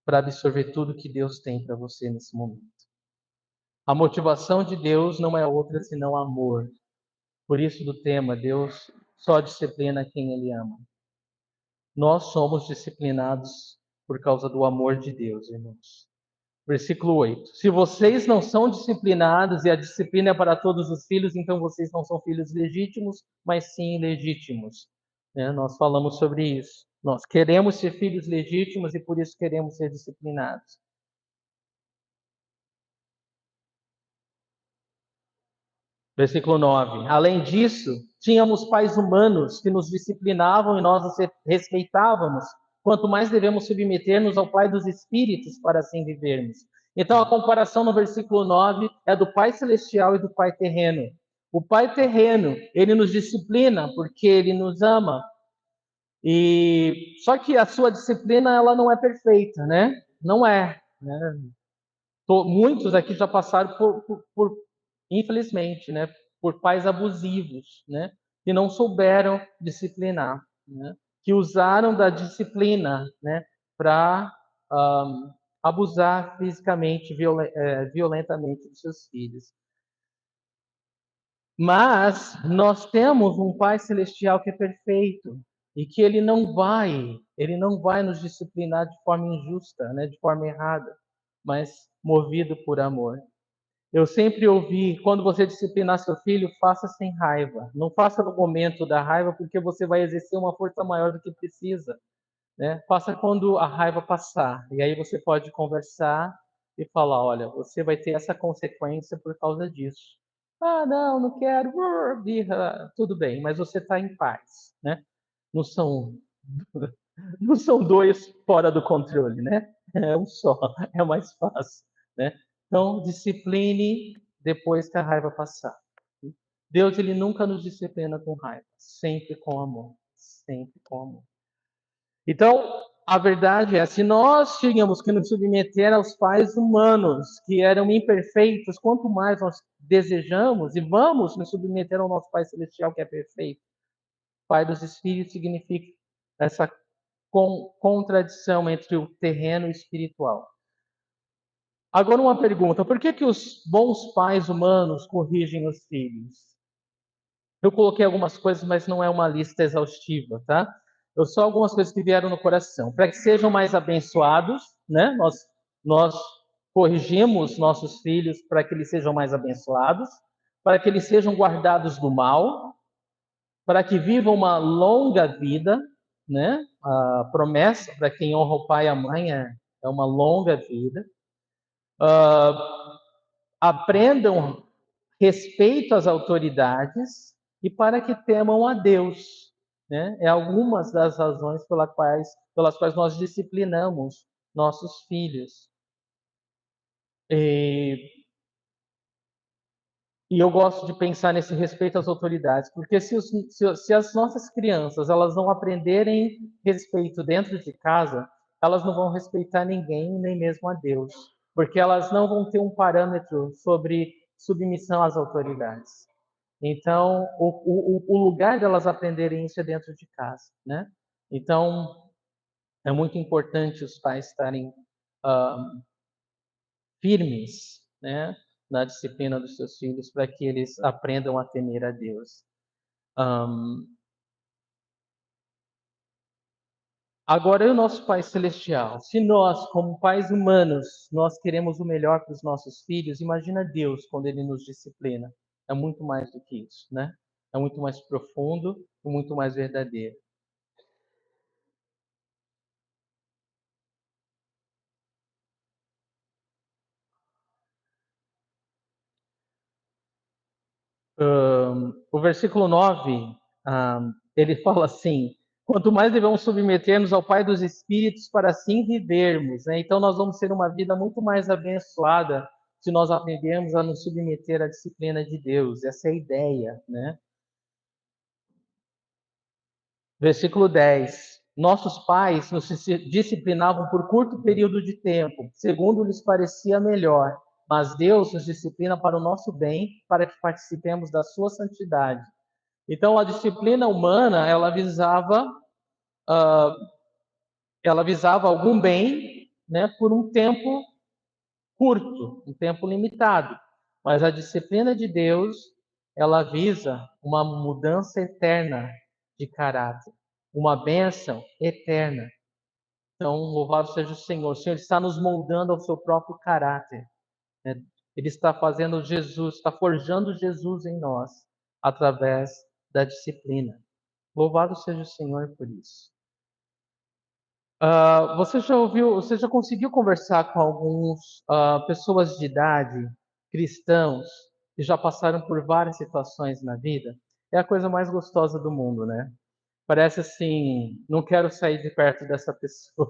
para absorver tudo que Deus tem para você nesse momento. A motivação de Deus não é outra senão amor. Por isso do tema, Deus só disciplina quem Ele ama. Nós somos disciplinados por causa do amor de Deus, irmãos. Versículo 8. Se vocês não são disciplinados e a disciplina é para todos os filhos, então vocês não são filhos legítimos, mas sim ilegítimos. Nós falamos sobre isso. Nós queremos ser filhos legítimos e por isso queremos ser disciplinados. Versículo 9. Além disso, tínhamos pais humanos que nos disciplinavam e nós os respeitávamos. Quanto mais devemos submeter-nos ao Pai dos Espíritos para assim vivermos. Então, a comparação no versículo 9 é do Pai Celestial e do Pai terreno. O Pai terreno, ele nos disciplina porque ele nos ama. E só que a sua disciplina, ela não é perfeita, né? Não é, né? Muitos aqui já passaram por infelizmente, né, por pais abusivos, né, que não souberam disciplinar, né, que usaram da disciplina, né, para abusar fisicamente, violentamente dos seus filhos. Mas nós temos um Pai Celestial que é perfeito e que ele não vai nos disciplinar de forma injusta, né, de forma errada, mas movido por amor. Eu sempre ouvi, quando você disciplinar seu filho, faça sem raiva. Não faça no momento da raiva, porque você vai exercer uma força maior do que precisa, né? Faça quando a raiva passar. E aí você pode conversar e falar, olha, você vai ter essa consequência por causa disso. Ah, não quero, birra, tudo bem, mas você está em paz, né? Não são, não são dois fora do controle, né? É um só, é mais fácil, né? Então, discipline depois que a raiva passar. Deus, ele nunca nos disciplina com raiva, sempre com amor, sempre com amor. Então, a verdade é, se nós tínhamos que nos submeter aos pais humanos, que eram imperfeitos, quanto mais nós desejamos e vamos nos submeter ao nosso Pai Celestial, que é perfeito. Pai dos Espíritos significa essa contradição entre o terreno e o espiritual. Agora uma pergunta, por que os bons pais humanos corrigem os filhos? Eu coloquei algumas coisas, mas não é uma lista exaustiva, tá? Eu só algumas coisas que vieram no coração. Para que sejam mais abençoados, né? Nós corrigimos nossos filhos para que eles sejam mais abençoados, para que eles sejam guardados do mal, para que vivam uma longa vida, né? A promessa para quem honra o pai e a mãe é uma longa vida. Aprendam respeito às autoridades e para que temam a Deus. Né? É algumas das razões pelas quais nós disciplinamos nossos filhos. E eu gosto de pensar nesse respeito às autoridades, porque se as nossas crianças elas não aprenderem respeito dentro de casa, elas não vão respeitar ninguém, nem mesmo a Deus, porque elas não vão ter um parâmetro sobre submissão às autoridades. Então, o lugar delas aprenderem isso é dentro de casa, né? Então, é muito importante os pais estarem firmes, né, na disciplina dos seus filhos, para que eles aprendam a temer a Deus. Agora, e o nosso Pai Celestial? Se nós, como pais humanos, nós queremos o melhor para os nossos filhos, imagina Deus quando Ele nos disciplina. É muito mais do que isso, né? É muito mais profundo e muito mais verdadeiro. O versículo 9, ele fala assim: quanto mais devemos submeter-nos ao Pai dos Espíritos para assim vivermos. Né? Então, nós vamos ter uma vida muito mais abençoada se nós aprendermos a nos submeter à disciplina de Deus. Essa é a ideia. Né? Versículo 10. Nossos pais nos disciplinavam por curto período de tempo, segundo lhes parecia melhor. mas Deus nos disciplina para o nosso bem, para que participemos da sua santidade. Então, a disciplina humana, ela visava algum bem, né, por um tempo curto, um tempo limitado. Mas a disciplina de Deus, ela visa uma mudança eterna de caráter, uma bênção eterna. Então, louvado seja o Senhor. O Senhor está nos moldando ao seu próprio caráter, né? Ele está fazendo Jesus, está forjando Jesus em nós, através da disciplina. Louvado seja o Senhor por isso. Você já conseguiu conversar com alguns pessoas de idade, cristãos, que já passaram por várias situações na vida? É a coisa mais gostosa do mundo, né? Parece assim, não quero sair de perto dessa pessoa.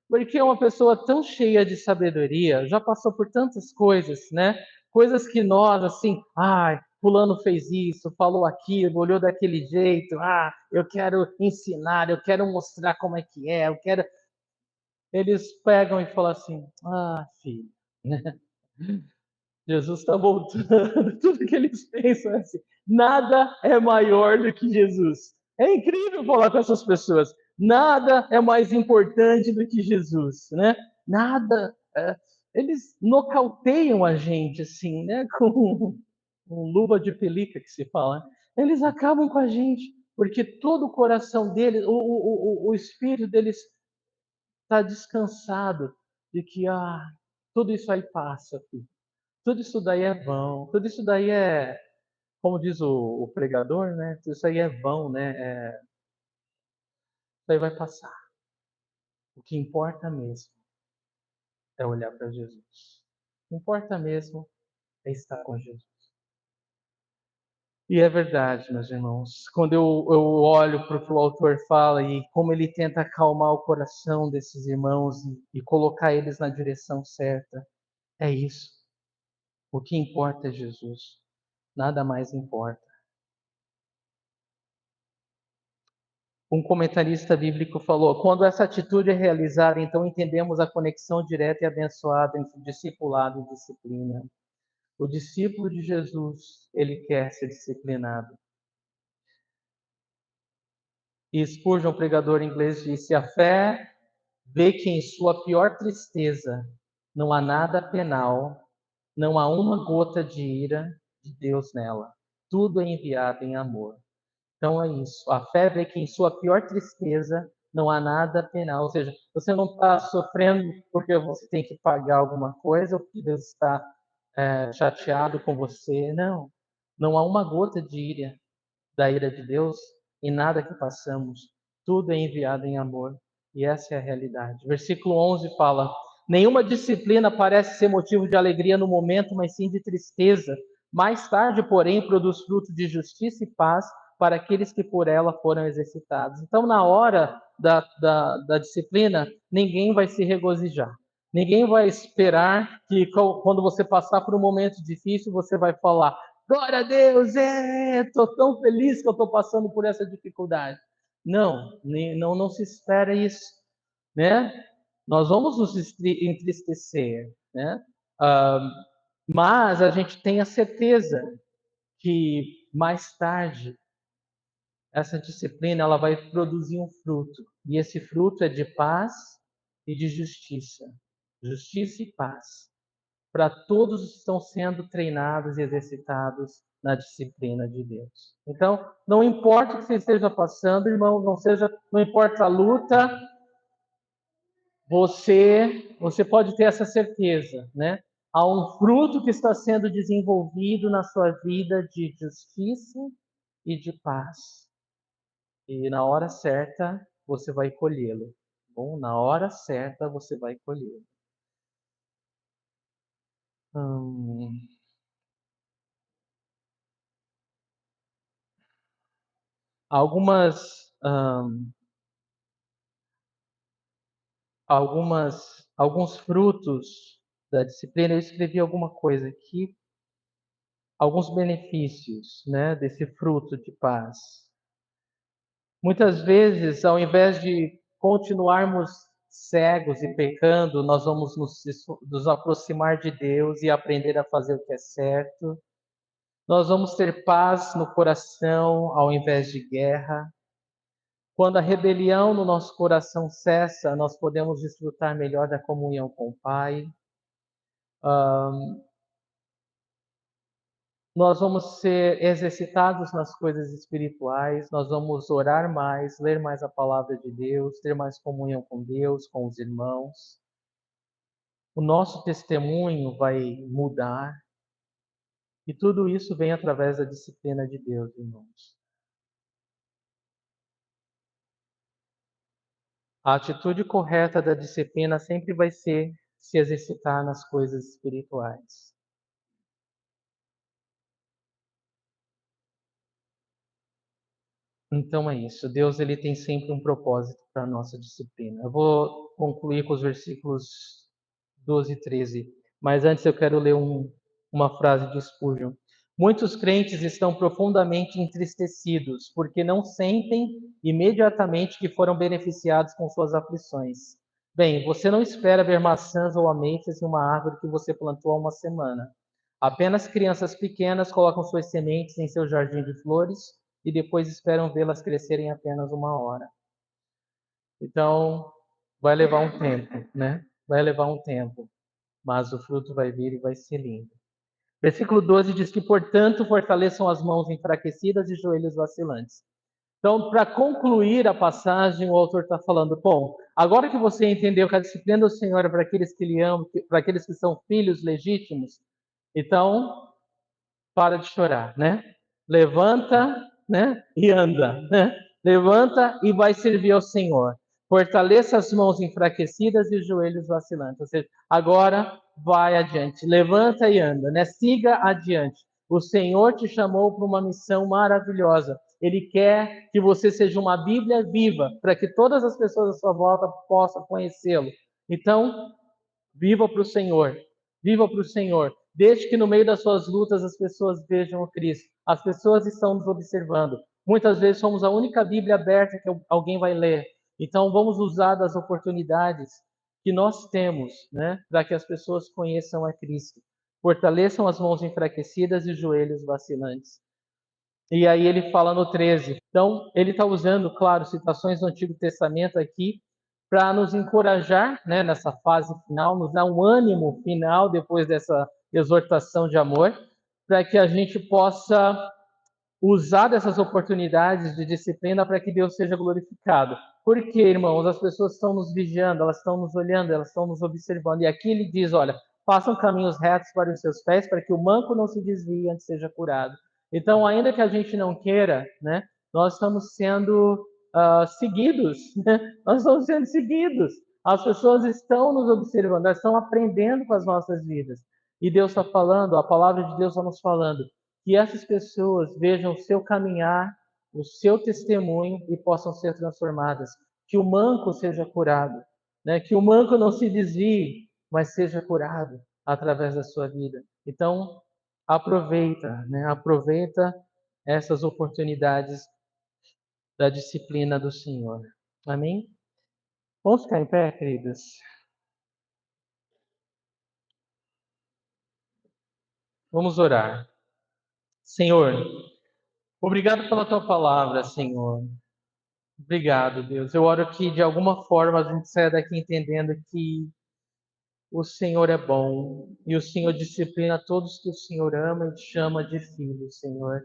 Porque é uma pessoa tão cheia de sabedoria, já passou por tantas coisas, né? Coisas que nós, assim, fulano fez isso, falou aquilo, olhou daquele jeito, eu quero ensinar, eu quero mostrar como é que é, eu quero. Eles pegam e falam assim, filho, né? Jesus está voltando. Tudo que eles pensam é assim, nada é maior do que Jesus. É incrível falar com essas pessoas. Nada é mais importante do que Jesus, né? Nada. Eles nocauteiam a gente, assim, né? Com luva de pelica que se fala. Eles acabam com a gente, porque todo o coração deles, o espírito deles está descansado de que, tudo isso aí passa, filho. Tudo isso daí é vão, tudo isso daí é, como diz o pregador, né? Tudo isso aí é vão, né? Isso aí vai passar. O que importa mesmo é olhar para Jesus. O que importa mesmo é estar com Jesus. E é verdade, meus irmãos. Quando eu olho para o que o autor fala e como ele tenta acalmar o coração desses irmãos e colocar eles na direção certa, é isso. O que importa é Jesus. Nada mais importa. Um comentarista bíblico falou: quando essa atitude é realizada, então entendemos a conexão direta e abençoada entre discipulado e disciplina. O discípulo de Jesus, ele quer ser disciplinado. E Spurgeon, pregador inglês, disse: a fé vê que em sua pior tristeza não há nada penal, não há uma gota de ira de Deus nela. Tudo é enviado em amor. Então é isso. A fé vê que em sua pior tristeza não há nada penal. Ou seja, você não está sofrendo porque você tem que pagar alguma coisa ou porque Deus está chateado com você. Não. Não há uma gota de ira da ira de Deus em nada que passamos. Tudo é enviado em amor. E essa é a realidade. Versículo 11 fala: nenhuma disciplina parece ser motivo de alegria no momento, mas sim de tristeza. Mais tarde, porém, produz fruto de justiça e paz para aqueles que por ela foram exercitados. Então, na hora da disciplina, ninguém vai se regozijar. Ninguém vai esperar que quando você passar por um momento difícil, você vai falar: glória a Deus, estou tão feliz que eu estou passando por essa dificuldade. Não, não se espera isso, né? Nós vamos nos entristecer, né? Mas a gente tem a certeza que mais tarde essa disciplina ela vai produzir um fruto, e esse fruto é de paz e de justiça. Justiça e paz para todos os que estão sendo treinados e exercitados na disciplina de Deus. Então, não importa o que você esteja passando, irmão, não importa a luta, você pode ter essa certeza, né? Há um fruto que está sendo desenvolvido na sua vida de justiça e de paz. E na hora certa você vai colhê-lo. Bom, na hora certa você vai colhê-lo. Algumas, alguns frutos da disciplina. Eu escrevi alguma coisa aqui, alguns benefícios, né, desse fruto de paz. Muitas vezes, ao invés de continuarmos cegos e pecando, nós vamos nos aproximar de Deus e aprender a fazer o que é certo. Nós vamos ter paz no coração ao invés de guerra. Quando a rebelião no nosso coração cessa, nós podemos desfrutar melhor da comunhão com o Pai. Nós vamos ser exercitados nas coisas espirituais, nós vamos orar mais, ler mais a palavra de Deus, ter mais comunhão com Deus, com os irmãos. O nosso testemunho vai mudar. E tudo isso vem através da disciplina de Deus, irmãos. A atitude correta da disciplina sempre vai ser se exercitar nas coisas espirituais. Então é isso. Deus ele tem sempre um propósito para a nossa disciplina. Eu vou concluir com os versículos 12 e 13. Mas antes eu quero ler uma frase de Spurgeon. Muitos crentes estão profundamente entristecidos porque não sentem imediatamente que foram beneficiados com suas aflições. Bem, você não espera ver maçãs ou ameixas em uma árvore que você plantou há uma semana. Apenas crianças pequenas colocam suas sementes em seu jardim de flores e depois esperam vê-las crescerem apenas uma hora. Então, vai levar um tempo, né? Vai levar um tempo, mas o fruto vai vir e vai ser lindo. Versículo 12 diz que, portanto, fortaleçam as mãos enfraquecidas e joelhos vacilantes. Então, para concluir a passagem, o autor está falando, bom, agora que você entendeu que a disciplina do Senhor é para aqueles que lhe amam, para aqueles que são filhos legítimos, então, para de chorar, né? Levanta, né? E anda, né? Levanta e vai servir ao Senhor. Fortaleça as mãos enfraquecidas e os joelhos vacilantes. Ou seja, agora vai adiante. Levanta e anda, né? Siga adiante. O Senhor te chamou para uma missão maravilhosa. Ele quer que você seja uma Bíblia viva, para que todas as pessoas à sua volta possam conhecê-lo. Então, viva para o Senhor. Viva para o Senhor. Deixe que no meio das suas lutas as pessoas vejam o Cristo. As pessoas estão nos observando. Muitas vezes somos a única Bíblia aberta que alguém vai ler. Então vamos usar das oportunidades que nós temos, né, para que as pessoas conheçam a Cristo. Fortaleçam as mãos enfraquecidas e os joelhos vacilantes. E aí ele fala no 13. Então, ele está usando, claro, citações do Antigo Testamento aqui para nos encorajar, né, nessa fase final, nos dar um ânimo final depois dessa exortação de amor, para que a gente possa usar dessas oportunidades de disciplina para que Deus seja glorificado. Porque, irmãos, as pessoas estão nos vigiando, elas estão nos olhando, elas estão nos observando. E aqui ele diz, olha, façam caminhos retos para os seus pés, para que o manco não se desvie antes seja curado. Então, ainda que a gente não queira, né, nós estamos sendo seguidos, né? Nós estamos sendo seguidos. As pessoas estão nos observando, elas estão aprendendo com as nossas vidas. E Deus está falando, a palavra de Deus está nos falando, que essas pessoas vejam o seu caminhar, o seu testemunho e possam ser transformadas. Que o manco seja curado, né? Que o manco não se desvie, mas seja curado através da sua vida. Então, aproveita, né? Aproveita essas oportunidades da disciplina do Senhor. Amém? Vamos ficar em pé, queridos? Vamos orar. Senhor, obrigado pela tua palavra, Senhor. Obrigado, Deus. Eu oro que de alguma forma a gente saia daqui entendendo que o Senhor é bom e o Senhor disciplina todos que o Senhor ama e te chama de filho, Senhor.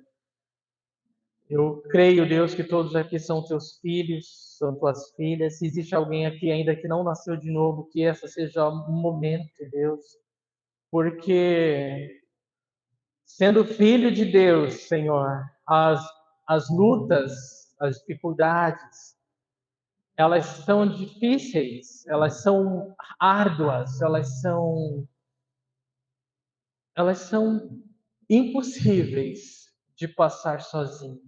Eu creio, Deus, que todos aqui são teus filhos, são tuas filhas. Se existe alguém aqui ainda que não nasceu de novo, que essa seja um momento, Deus, porque sendo filho de Deus, Senhor, as lutas, as dificuldades, elas são difíceis, elas são árduas, elas são impossíveis de passar sozinho.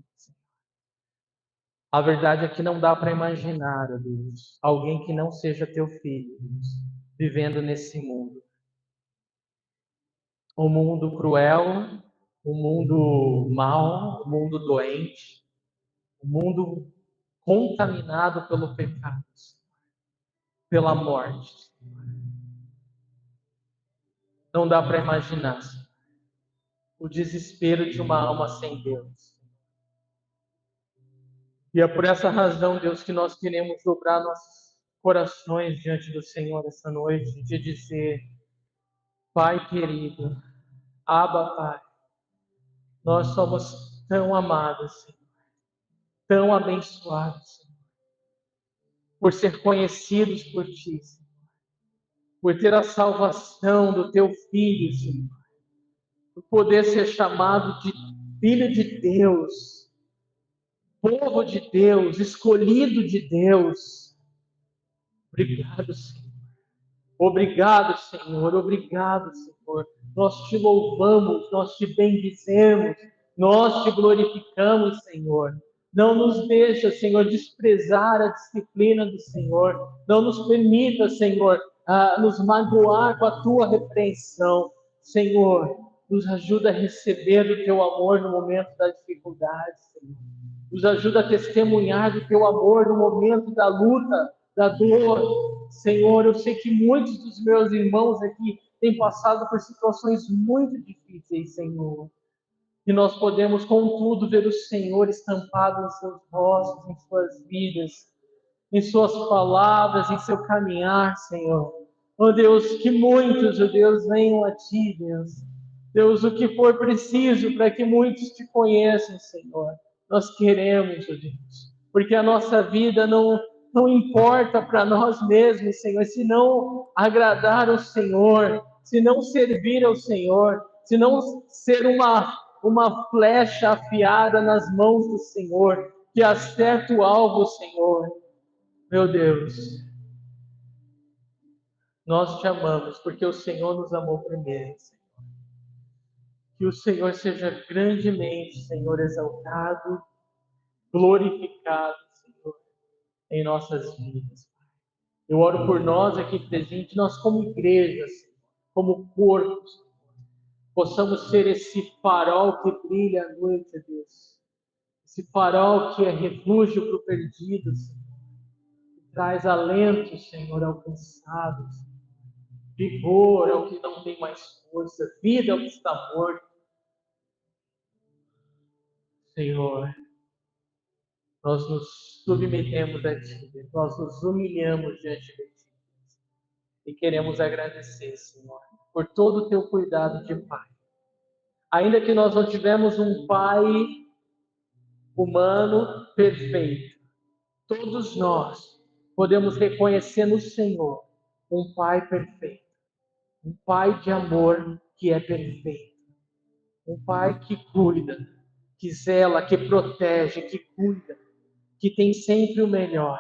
A verdade é que não dá para imaginar, ó Deus, alguém que não seja teu filho, Deus, vivendo nesse mundo. Um mundo cruel, um mundo mau, um mundo doente, um mundo contaminado pelo pecado. pela morte. Não dá para imaginar o desespero de uma alma sem Deus. E é por essa razão, Deus, que nós queremos dobrar nossos corações diante do Senhor essa noite, de dizer: Pai querido, Abba, Pai, nós somos tão amados, Senhor, tão abençoados, Senhor, por ser conhecidos por Ti, Senhor, por ter a salvação do Teu Filho, Senhor, por poder ser chamado de Filho de Deus, povo de Deus, escolhido de Deus. Obrigado, Senhor. Obrigado, Senhor. Obrigado, Senhor. Nós te louvamos, nós te bendizemos, nós te glorificamos, Senhor. Não nos deixa, Senhor, desprezar a disciplina do Senhor. Não nos permita, Senhor, nos magoar com a tua repreensão. Senhor, nos ajuda a receber o teu amor no momento da dificuldade, Senhor. Nos ajuda a testemunhar do teu amor no momento da luta, da dor. Senhor, eu sei que muitos dos meus irmãos aqui têm passado por situações muito difíceis, Senhor. E nós podemos, contudo, ver o Senhor estampado em seus rostos, em suas vidas, em suas palavras, em seu caminhar, Senhor. Oh Deus, que muitos, oh Deus, venham a Ti, Deus. Deus, o que for preciso para que muitos Te conheçam, Senhor. Nós queremos, oh Deus, porque a nossa vida não importa para nós mesmos, Senhor, se não agradar ao Senhor, se não servir ao Senhor, se não ser uma flecha afiada nas mãos do Senhor, que acerta o alvo, Senhor. Meu Deus, nós te amamos porque o Senhor nos amou primeiro, Senhor. Que o Senhor seja grandemente, Senhor, exaltado, glorificado, Senhor, em nossas vidas. Eu oro por nós aqui presentes, nós como igreja, Senhor, como corpo, Senhor, possamos ser esse farol que brilha à noite, Deus. Esse farol que é refúgio para o perdido, Senhor. Que traz alento, Senhor, ao cansado, Senhor. Vigor ao que não tem mais força, vida ao que está morto. Senhor, nós nos submetemos a Ti, nós nos humilhamos diante de Ti. E queremos agradecer, Senhor, por todo o Teu cuidado de Pai. Ainda que nós não tivemos um Pai humano perfeito, todos nós podemos reconhecer no Senhor um Pai perfeito, um Pai de amor que é perfeito, um Pai que cuida, que zela, que protege, que cuida, que tem sempre o melhor.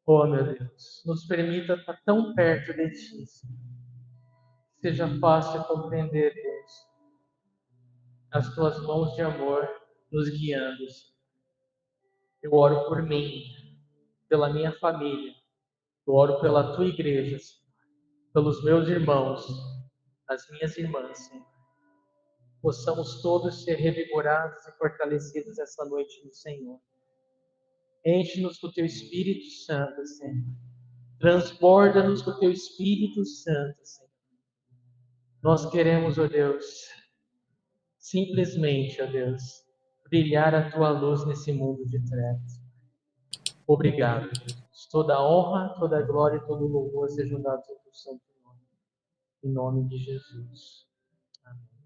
Oh, meu Deus, nos permita estar tão perto de Ti, Senhor. Seja fácil compreender, Deus, as Tuas mãos de amor nos guiando, Senhor. Eu oro por mim, pela minha família, eu oro pela Tua igreja, Senhor, pelos meus irmãos, as minhas irmãs, Senhor. Possamos todos ser revigorados e fortalecidos essa noite no Senhor. Enche-nos com o Teu Espírito Santo, Senhor. Transborda-nos com o Teu Espírito Santo, Senhor. Nós queremos, ó Deus, simplesmente, ó Deus, brilhar a Tua luz nesse mundo de trevas. Obrigado, Jesus. Toda a honra, toda a glória e todo o louvor sejam dados ao Teu santo nome. Em nome de Jesus. Amém.